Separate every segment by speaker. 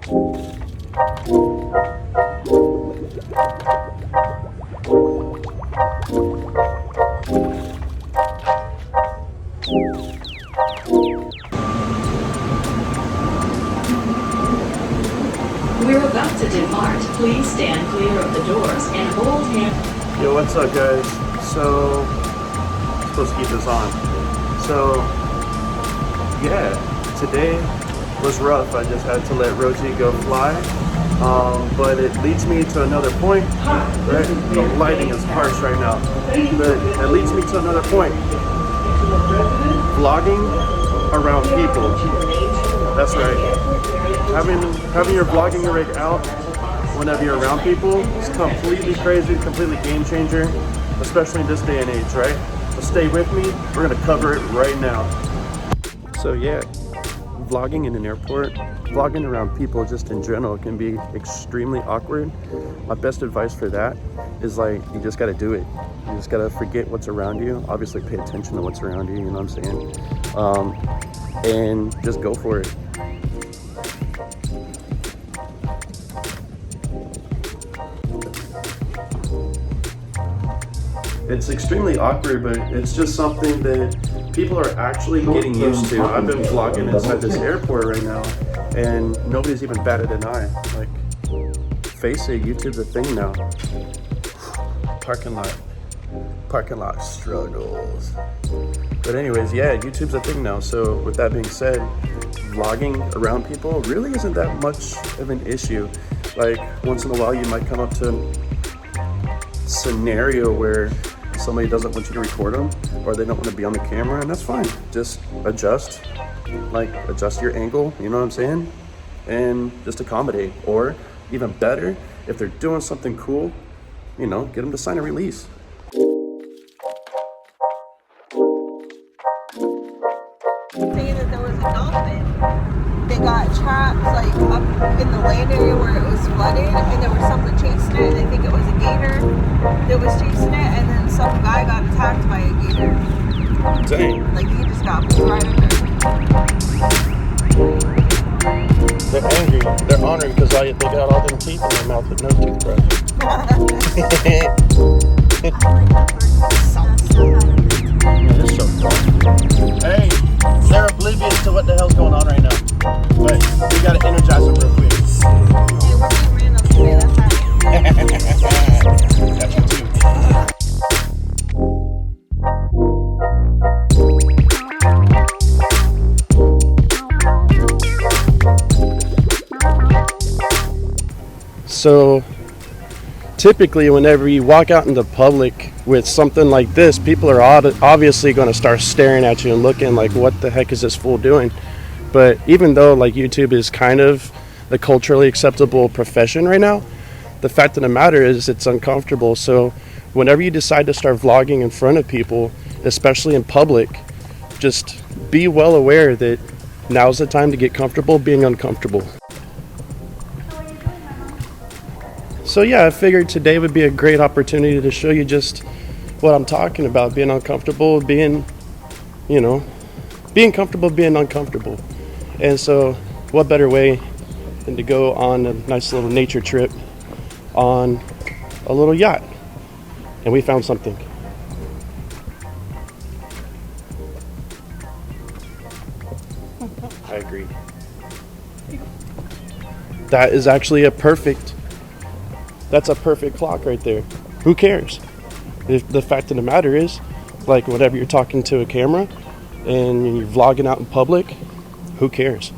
Speaker 1: We're about to depart. Please stand clear of the doors and hold hand.
Speaker 2: Yo, what's up, guys? So, I'm supposed to keep this on. So, yeah, today was rough. I just had to let Rosie go fly. But it leads me to another point, right? The lighting is harsh right now. But it leads me to another point. Vlogging around people. That's right. Having your vlogging rig out whenever you're around people is completely crazy, completely game changer, especially in this day and age, right? So stay with me. We're gonna cover it right now. So yeah, vlogging in an airport, vlogging around people just in general can be extremely awkward. My best advice for that is like, you just gotta do it. You just gotta forget what's around you. Obviously pay attention to what's around you, you know what I'm saying? And just go for it. It's extremely awkward, but it's just something that people are actually getting used to. I've been vlogging inside this airport right now, and nobody's even batted an eye. Like, face it, YouTube's a thing now. Parking lot struggles. But anyways, yeah, YouTube's a thing now. So with that being said, vlogging around people really isn't that much of an issue. Like, once in a while you might come up to a scenario where somebody doesn't want you to record them, or they don't want to be on the camera, and that's fine. Just adjust your angle, you know what I'm saying? And just accommodate. Or even better, if they're doing something cool, you know, get them to sign a release.
Speaker 3: Saying that there was a dolphin. They got trapped like up in the land area where it was flooded, and there was something chasing it. They think it was a gator that was chasing it, and then some guy got attacked by a gator.
Speaker 2: Dang.
Speaker 3: Like he just got pulled right under.
Speaker 2: They're angry. They're honored because they got all them teeth in their mouth with no toothbrush. Man, it's so fun. Hey, they're oblivious to what the hell's going on right now. But we gotta energize them real quick.
Speaker 3: Hey, we're being random today, that's how.
Speaker 2: Got you too. So typically whenever you walk out into public with something like this, people are obviously going to start staring at you and looking like, what the heck is this fool doing? But even though like YouTube is kind of the culturally acceptable profession right now, the fact of the matter is it's uncomfortable. So whenever you decide to start vlogging in front of people, especially in public, just be well aware that now's the time to get comfortable being uncomfortable. So yeah, I figured today would be a great opportunity to show you just what I'm talking about, being uncomfortable, being comfortable, being uncomfortable. And so what better way than to go on a nice little nature trip on a little yacht. And we found something. I agree. That is actually that's a perfect clock right there. Who cares? The fact of the matter is, like whenever you're talking to a camera and you're vlogging out in public, who cares,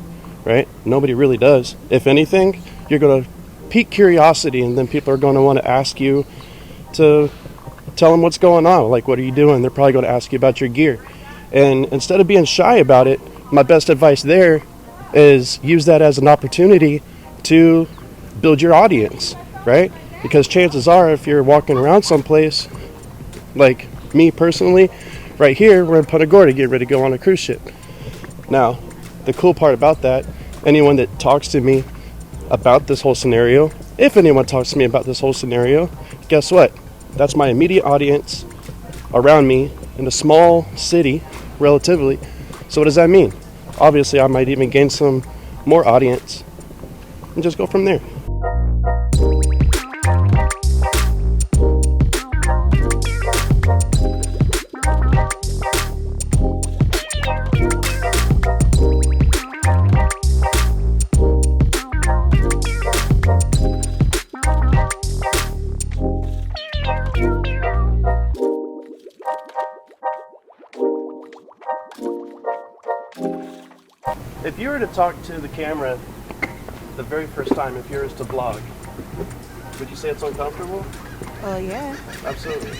Speaker 2: right? Nobody really does. If anything, you're going to pique curiosity, and then people are going to want to ask you to tell them what's going on. Like, what are you doing? They're probably going to ask you about your gear. And instead of being shy about it, my best advice there is use that as an opportunity to build your audience, right? Because chances are, if you're walking around someplace, like me personally, right here, we're in Punta Gorda getting ready to go on a cruise ship. Now, the cool part about that, anyone that talks to me about this whole scenario, if anyone talks to me about this whole scenario, guess what? That's my immediate audience around me in a small city, relatively. So what does that mean? Obviously, I might even gain some more audience and just go from there. If you were to talk to the camera the very first time, if you were to vlog, would you say it's uncomfortable?
Speaker 3: Oh, yeah.
Speaker 2: Absolutely.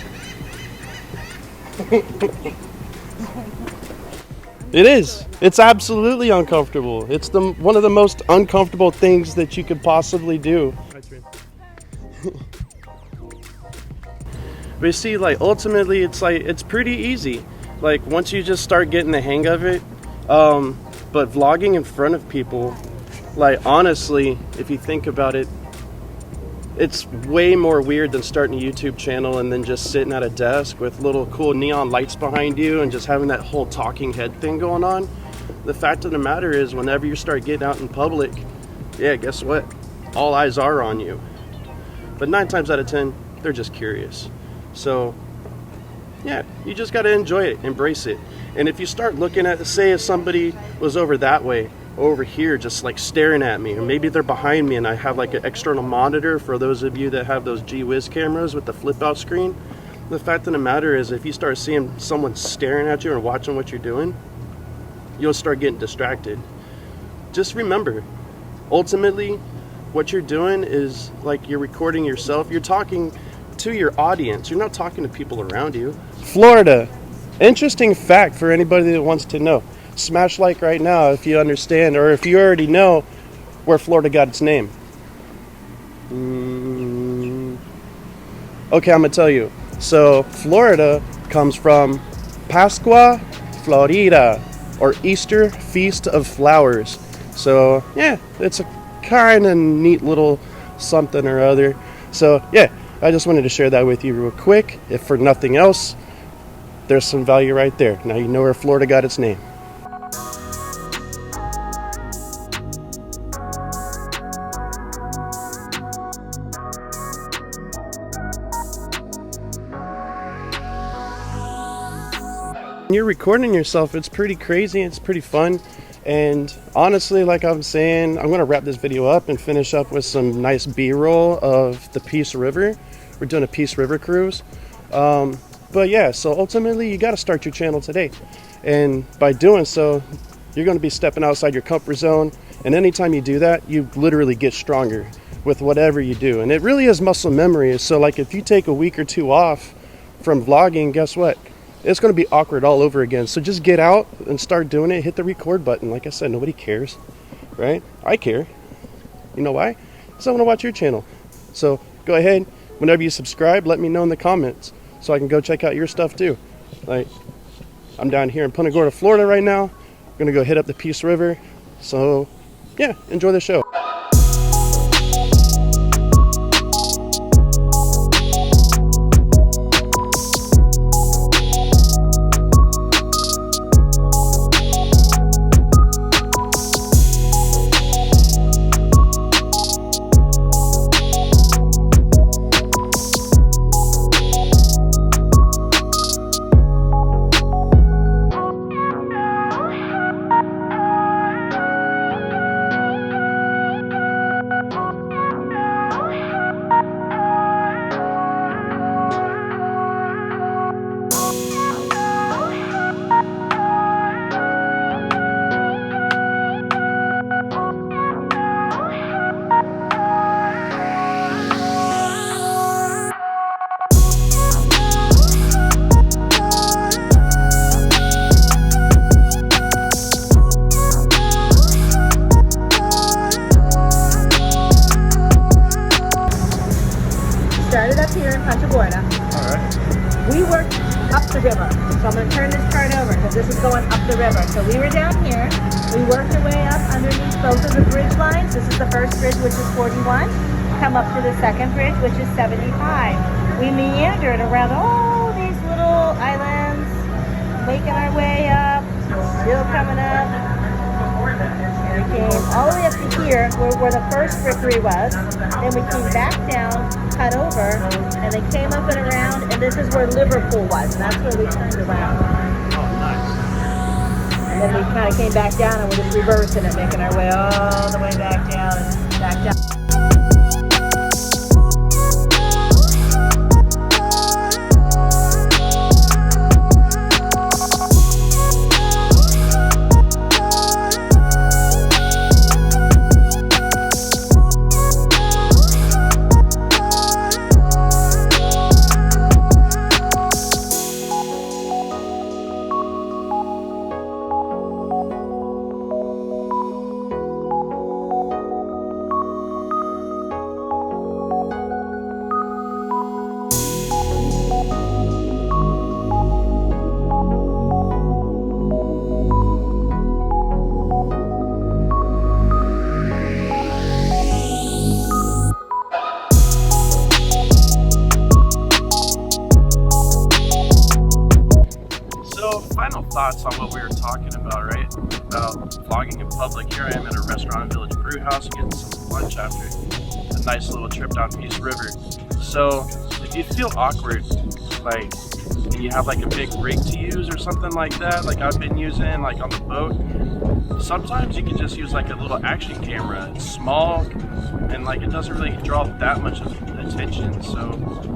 Speaker 2: It is. It's absolutely uncomfortable. It's one of the most uncomfortable things that you could possibly do. But you see, like, ultimately, it's pretty easy. Like, once you just start getting the hang of it. But vlogging in front of people, like, honestly, if you think about it, it's way more weird than starting a YouTube channel and then just sitting at a desk with little cool neon lights behind you and just having that whole talking head thing going on. The fact of the matter is, whenever you start getting out in public, yeah, guess what? All eyes are on you. But 9 times out of 10, they're just curious. So, yeah, you just got to enjoy it, embrace it. And if you start looking at, say, if somebody was over that way, over here, just like staring at me, or maybe they're behind me and I have like an external monitor for those of you that have those G-Wiz cameras with the flip out screen. The fact of the matter is, if you start seeing someone staring at you and watching what you're doing, you'll start getting distracted. Just remember, ultimately, what you're doing is like you're recording yourself. You're talking to your audience. You're not talking to people around you. Florida. Interesting fact for anybody that wants to know. Smash like right now if you understand, or if you already know where Florida got its name. Okay, I'm gonna tell you. So Florida comes from Pascua Florida, or Easter Feast of Flowers. So yeah, it's a kind of neat little something or other. So yeah, I just wanted to share that with you real quick. If for nothing else, there's some value right there. Now you know where Florida got its name. When you're recording yourself, it's pretty crazy, it's pretty fun. And honestly, like I'm saying, I'm going to wrap this video up and finish up with some nice B-roll of the Peace River. We're doing a Peace River cruise. But yeah, so ultimately you got to start your channel today. And by doing so, you're going to be stepping outside your comfort zone. And anytime you do that, you literally get stronger with whatever you do. And it really is muscle memory. So like if you take a week or 2 off from vlogging, guess what? It's going to be awkward all over again. So just get out and start doing it. Hit the record button. Like I said, nobody cares, right? I care. You know why? Because I want to watch your channel. So go ahead. Whenever you subscribe, let me know in the comments so I can go check out your stuff too. Like, I'm down here in Punta Gorda, Florida right now. I'm going to go hit up the Peace River. So yeah, enjoy the show.
Speaker 3: Started up here in Punta Gorda.
Speaker 2: Alright.
Speaker 3: We worked up the river. So I'm going to turn this chart over because this is going up the river. So we were down here. We worked our way up underneath both of the bridge lines. This is the first bridge, which is 41. Come up to the second bridge, which is 75. We meandered around all these little islands, making our way up, still coming up.
Speaker 4: And we came all the way up to here, where the first rookery was. Then we came back down, cut over, and they came up and around, and this is where Liverpool was, and that's where we turned around.
Speaker 2: Oh, nice.
Speaker 4: And then we kind of came back down, and we're just reversing it, making our way all the way back down and back down.
Speaker 2: Final thoughts on what we were talking about, right? About vlogging in public. Here I am at a restaurant in Village Brew House getting some lunch after a nice little trip down Peace River. So if you feel awkward, like, and you have like a big rig to use or something like that, like I've been using like on the boat, sometimes you can just use like a little action camera. It's small and like it doesn't really draw that much attention. So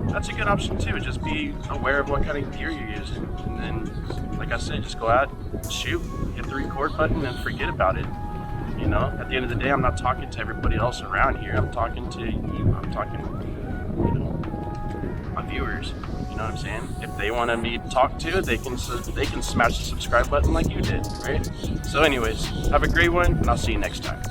Speaker 2: that's a good option too. Just be aware of what kind of gear you're using. And then, like I said, just go out, shoot, hit the record button and forget about it. You know, at the end of the day, I'm not talking to everybody else around here. I'm talking to you. I'm talking, you know, my viewers. You know what I'm saying? If they want to be talked to, they can smash the subscribe button like you did, right? So anyways, have a great one, and I'll see you next time.